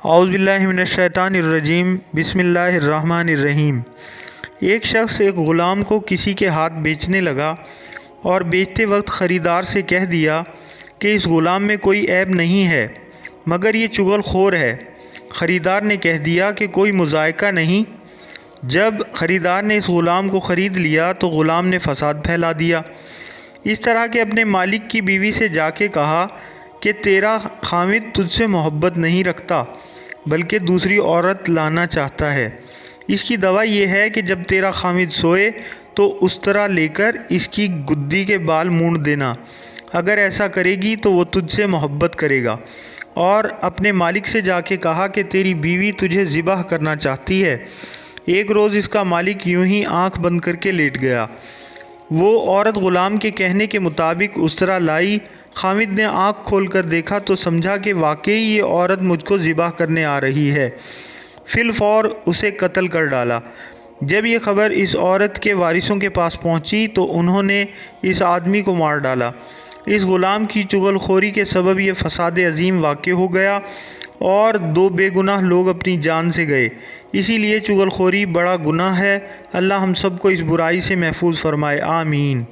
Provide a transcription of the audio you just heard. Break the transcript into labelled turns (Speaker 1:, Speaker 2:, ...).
Speaker 1: اعوذ باللہ من الشیطان الرجیم بسم اللہ الرحمن الرحیم۔ ایک شخص ایک غلام کو کسی کے ہاتھ بیچنے لگا اور بیچتے وقت خریدار سے کہہ دیا کہ اس غلام میں کوئی عیب نہیں ہے مگر یہ چغل خور ہے۔ خریدار نے کہہ دیا کہ کوئی مذائقہ نہیں۔ جب خریدار نے اس غلام کو خرید لیا تو غلام نے فساد پھیلا دیا۔ اس طرح کہ اپنے مالک کی بیوی سے جا کے کہا کہ تیرا خامد تجھ سے محبت نہیں رکھتا بلکہ دوسری عورت لانا چاہتا ہے۔ اس کی دوا یہ ہے کہ جب تیرا خامد سوئے تو اس طرح لے کر اس کی گدی کے بال مونڈ دینا، اگر ایسا کرے گی تو وہ تجھ سے محبت کرے گا۔ اور اپنے مالک سے جا کے کہا کہ تیری بیوی تجھے ذبح کرنا چاہتی ہے۔ ایک روز اس کا مالک یوں ہی آنکھ بند کر کے لیٹ گیا۔ وہ عورت غلام کے کہنے کے مطابق اس طرح لائی۔ خامد نے آنکھ کھول کر دیکھا تو سمجھا کہ واقعی یہ عورت مجھ کو ذبح کرنے آ رہی ہے۔ فی الفور اسے قتل کر ڈالا۔ جب یہ خبر اس عورت کے وارثوں کے پاس پہنچی تو انہوں نے اس آدمی کو مار ڈالا۔ اس غلام کی چغل خوری کے سبب یہ فساد عظیم واقع ہو گیا اور 2 بے گناہ لوگ اپنی جان سے گئے۔ اسی لیے چغل خوری بڑا گناہ ہے۔ اللہ ہم سب کو اس برائی سے محفوظ فرمائے، آمین۔